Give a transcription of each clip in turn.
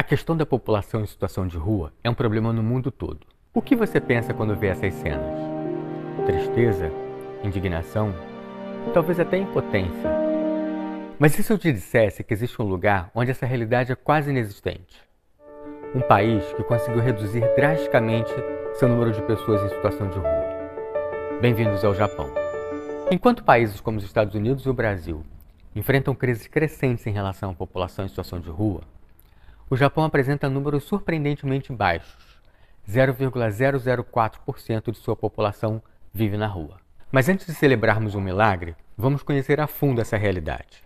A questão da população em situação de rua é um problema no mundo todo. O que você pensa quando vê essas cenas? Tristeza? Indignação? Talvez até impotência. Mas e se eu te dissesse que existe um lugar onde essa realidade é quase inexistente? Um país que conseguiu reduzir drasticamente seu número de pessoas em situação de rua. Bem-vindos ao Japão. Enquanto países como os Estados Unidos e o Brasil enfrentam crises crescentes em relação à população em situação de rua, o Japão apresenta números surpreendentemente baixos. 0,004% de sua população vive na rua. Mas antes de celebrarmos um milagre, vamos conhecer a fundo essa realidade.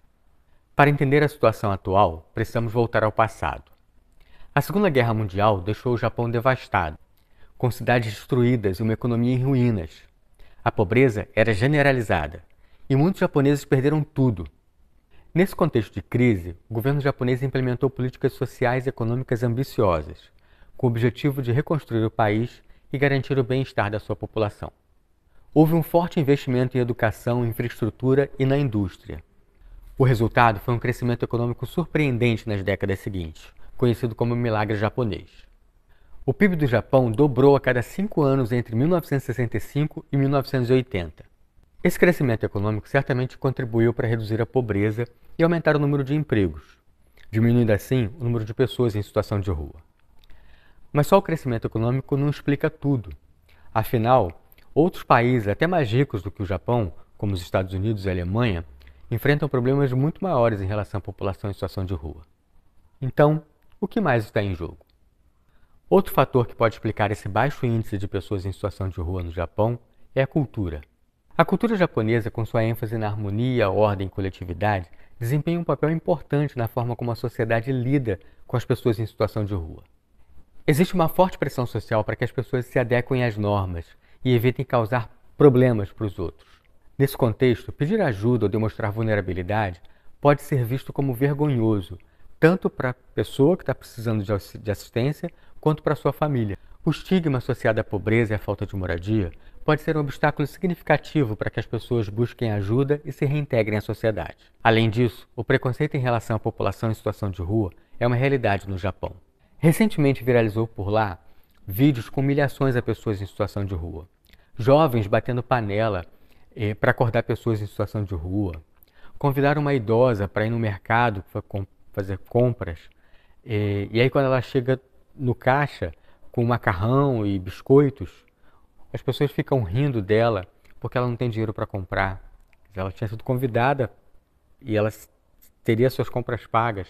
Para entender a situação atual, precisamos voltar ao passado. A Segunda Guerra Mundial deixou o Japão devastado, com cidades destruídas e uma economia em ruínas. A pobreza era generalizada e muitos japoneses perderam tudo. Nesse contexto de crise, o governo japonês implementou políticas sociais e econômicas ambiciosas, com o objetivo de reconstruir o país e garantir o bem-estar da sua população. Houve um forte investimento em educação, infraestrutura e na indústria. O resultado foi um crescimento econômico surpreendente nas décadas seguintes, conhecido como milagre japonês. O PIB do Japão dobrou a cada 5 anos entre 1965 e 1980. Esse crescimento econômico certamente contribuiu para reduzir a pobreza e aumentar o número de empregos, diminuindo assim o número de pessoas em situação de rua. Mas só o crescimento econômico não explica tudo. Afinal, outros países até mais ricos do que o Japão, como os Estados Unidos e a Alemanha, enfrentam problemas muito maiores em relação à população em situação de rua. Então, o que mais está em jogo? Outro fator que pode explicar esse baixo índice de pessoas em situação de rua no Japão é a cultura. A cultura japonesa, com sua ênfase na harmonia, ordem e coletividade, desempenha um papel importante na forma como a sociedade lida com as pessoas em situação de rua. Existe uma forte pressão social para que as pessoas se adequem às normas e evitem causar problemas para os outros. Nesse contexto, pedir ajuda ou demonstrar vulnerabilidade pode ser visto como vergonhoso, tanto para a pessoa que está precisando de assistência, quanto para a sua família. O estigma associado à pobreza e à falta de moradia pode ser um obstáculo significativo para que as pessoas busquem ajuda e se reintegrem à sociedade. Além disso, o preconceito em relação à população em situação de rua é uma realidade no Japão. Recentemente viralizou por lá vídeos com humilhações a pessoas em situação de rua. Jovens batendo panela para acordar pessoas em situação de rua. Convidaram uma idosa para ir no mercado fazer compras. E aí quando ela chega no caixa com macarrão e biscoitos, as pessoas ficam rindo dela porque ela não tem dinheiro para comprar. Ela tinha sido convidada e ela teria suas compras pagas,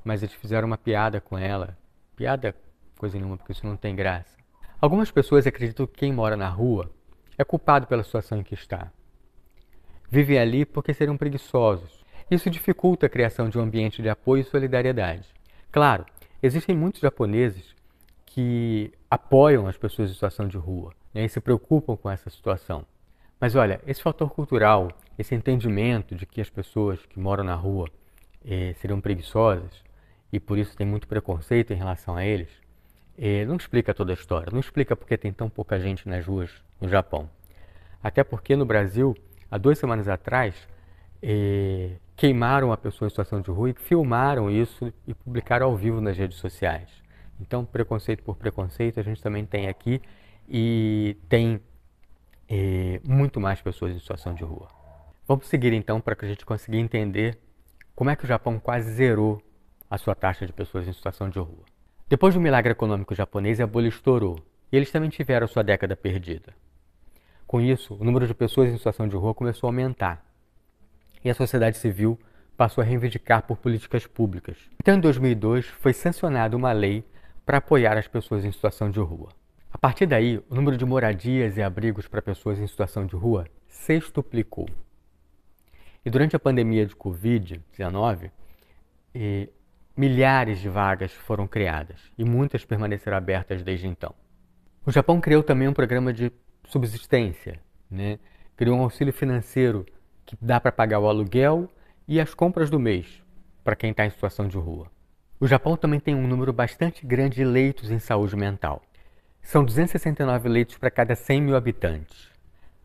mas eles fizeram uma piada com ela. Piada coisa nenhuma, porque isso não tem graça. Algumas pessoas acreditam que quem mora na rua é culpado pela situação em que está. Vivem ali porque seriam preguiçosos. Isso dificulta a criação de um ambiente de apoio e solidariedade. Claro, existem muitos japoneses que apoiam as pessoas em situação de rua, e se preocupam com essa situação. Mas olha, esse fator cultural, esse entendimento de que as pessoas que moram na rua seriam preguiçosas e por isso tem muito preconceito em relação a eles, não explica toda a história, não explica porque tem tão pouca gente nas ruas no Japão. Até porque no Brasil, há 2 semanas atrás, queimaram a pessoa em situação de rua e filmaram isso e publicaram ao vivo nas redes sociais. Então, preconceito por preconceito a gente também tem aqui e tem muito mais pessoas em situação de rua. Vamos seguir então para que a gente consiga entender como é que o Japão quase zerou a sua taxa de pessoas em situação de rua. Depois do milagre econômico japonês, a bolha estourou e eles também tiveram a sua década perdida. Com isso, o número de pessoas em situação de rua começou a aumentar e a sociedade civil passou a reivindicar por políticas públicas. Então, em 2002, foi sancionada uma lei para apoiar as pessoas em situação de rua. A partir daí, o número de moradias e abrigos para pessoas em situação de rua sextuplicou. E durante a pandemia de Covid-19, milhares de vagas foram criadas e muitas permaneceram abertas desde então. O Japão criou também um programa de subsistência, Criou um auxílio financeiro que dá para pagar o aluguel e as compras do mês para quem está em situação de rua. O Japão também tem um número bastante grande de leitos em saúde mental. São 269 leitos para cada 100 mil habitantes.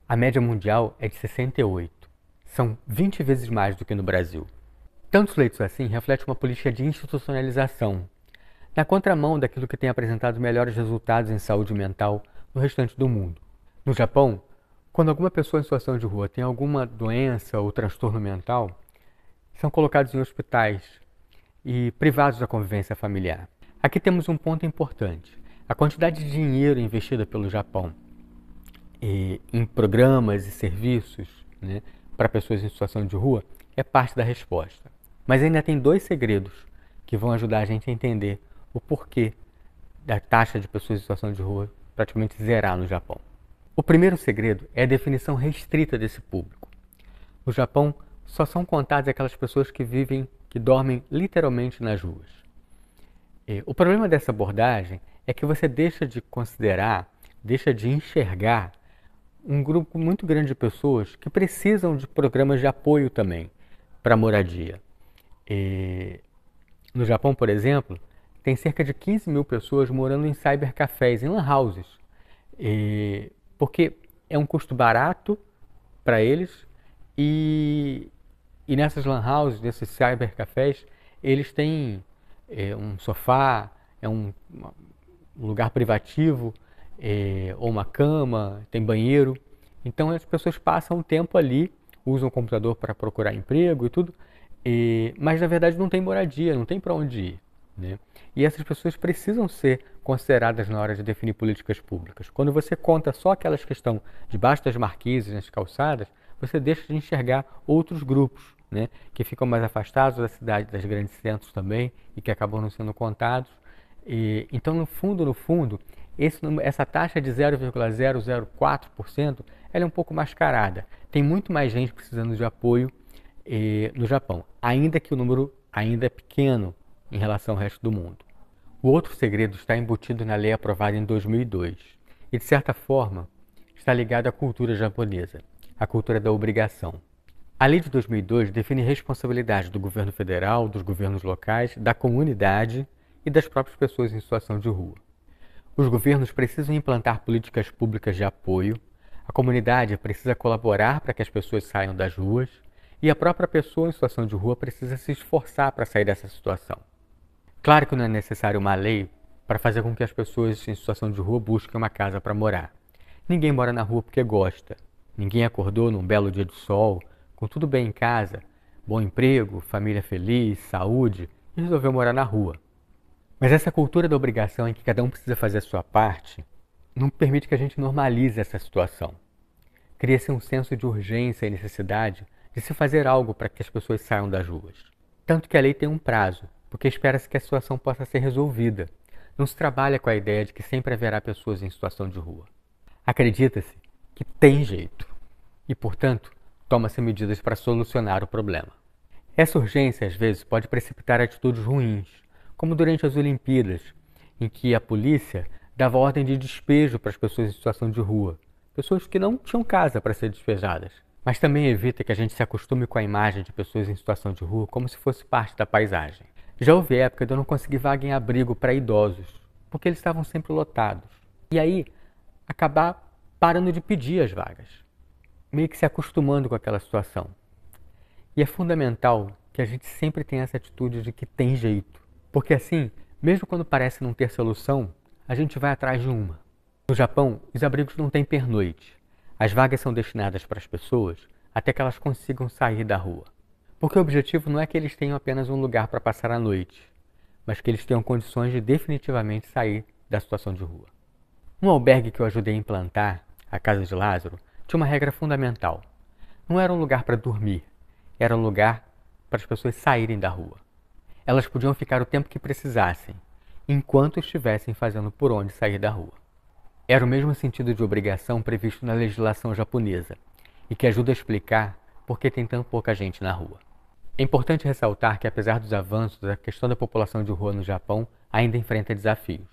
A média mundial é de 68. São 20 vezes mais do que no Brasil. Tantos leitos assim refletem uma política de institucionalização, na contramão daquilo que tem apresentado melhores resultados em saúde mental no restante do mundo. No Japão, quando alguma pessoa em situação de rua tem alguma doença ou transtorno mental, são colocados em hospitais e privados da convivência familiar. Aqui temos um ponto importante. A quantidade de dinheiro investida pelo Japão em programas e serviços, né, para pessoas em situação de rua é parte da resposta. Mas ainda tem dois segredos que vão ajudar a gente a entender o porquê da taxa de pessoas em situação de rua praticamente zerar no Japão. O primeiro segredo é a definição restrita desse público. No Japão, só são contadas aquelas pessoas que dormem literalmente nas ruas. O problema dessa abordagem é que você deixa de considerar, deixa de enxergar um grupo muito grande de pessoas que precisam de programas de apoio também para a moradia. No Japão, por exemplo, tem cerca de 15 mil pessoas morando em cybercafés, em lan houses, porque é um custo barato para eles e nessas lan houses, nesses cybercafés, eles têm um sofá, um lugar privativo, ou uma cama, tem banheiro. Então as pessoas passam o tempo ali, usam o computador para procurar emprego e tudo, mas na verdade não tem moradia, não tem para onde ir, né? E essas pessoas precisam ser consideradas na hora de definir políticas públicas. Quando você conta só aquelas que estão debaixo das marquises, nas calçadas, você deixa de enxergar outros grupos, né, que ficam mais afastados da cidade, das grandes centros também, e que acabam não sendo contados. Então, no fundo, essa taxa de 0,004%, ela é um pouco mascarada. Tem muito mais gente precisando de apoio no Japão, ainda que o número ainda é pequeno em relação ao resto do mundo. O outro segredo está embutido na lei aprovada em 2002 e, de certa forma, está ligado à cultura japonesa, a cultura da obrigação. A lei de 2002 define responsabilidade do governo federal, dos governos locais, da comunidade e das próprias pessoas em situação de rua. Os governos precisam implantar políticas públicas de apoio, a comunidade precisa colaborar para que as pessoas saiam das ruas e a própria pessoa em situação de rua precisa se esforçar para sair dessa situação. Claro que não é necessário uma lei para fazer com que as pessoas em situação de rua busquem uma casa para morar. Ninguém mora na rua porque gosta. Ninguém acordou num belo dia de sol, com tudo bem em casa, bom emprego, família feliz, saúde, e resolveu morar na rua. Mas essa cultura da obrigação em que cada um precisa fazer a sua parte não permite que a gente normalize essa situação. Cria-se um senso de urgência e necessidade de se fazer algo para que as pessoas saiam das ruas. Tanto que a lei tem um prazo, porque espera-se que a situação possa ser resolvida. Não se trabalha com a ideia de que sempre haverá pessoas em situação de rua. Acredita-se que tem jeito e, portanto, toma-se medidas para solucionar o problema. Essa urgência, às vezes, pode precipitar atitudes ruins, como durante as Olimpíadas, em que a polícia dava ordem de despejo para as pessoas em situação de rua, pessoas que não tinham casa para ser despejadas. Mas também evita que a gente se acostume com a imagem de pessoas em situação de rua como se fosse parte da paisagem. Já houve época de eu não conseguir vaga em abrigo para idosos, porque eles estavam sempre lotados. E aí, acabar parando de pedir as vagas, meio que se acostumando com aquela situação. E é fundamental que a gente sempre tenha essa atitude de que tem jeito, porque assim, mesmo quando parece não ter solução, a gente vai atrás de uma. No Japão, os abrigos não têm pernoite. As vagas são destinadas para as pessoas até que elas consigam sair da rua. Porque o objetivo não é que eles tenham apenas um lugar para passar a noite, mas que eles tenham condições de definitivamente sair da situação de rua. No albergue que eu ajudei a implantar, a Casa de Lázaro, tinha uma regra fundamental. Não era um lugar para dormir, era um lugar para as pessoas saírem da rua. Elas podiam ficar o tempo que precisassem, enquanto estivessem fazendo por onde sair da rua. Era o mesmo sentido de obrigação previsto na legislação japonesa, e que ajuda a explicar por que tem tão pouca gente na rua. É importante ressaltar que, apesar dos avanços, a questão da população de rua no Japão ainda enfrenta desafios.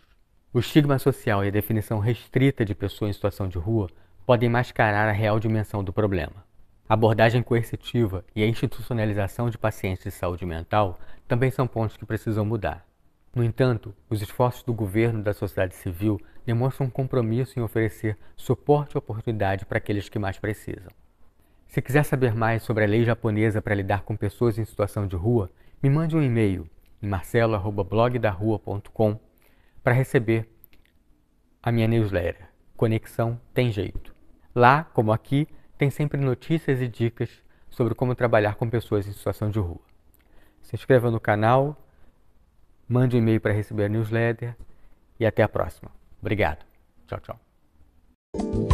O estigma social e a definição restrita de pessoa em situação de rua podem mascarar a real dimensão do problema. A abordagem coercitiva e a institucionalização de pacientes de saúde mental também são pontos que precisam mudar. No entanto, os esforços do governo e da sociedade civil demonstram um compromisso em oferecer suporte e oportunidade para aqueles que mais precisam. Se quiser saber mais sobre a lei japonesa para lidar com pessoas em situação de rua, me mande um e-mail em marcelo@blogdarrua.com para receber a minha newsletter. Conexão Tem Jeito. Lá, como aqui, tem sempre notícias e dicas sobre como trabalhar com pessoas em situação de rua. Se inscreva no canal, mande um e-mail para receber a newsletter e até a próxima. Obrigado. Tchau, tchau.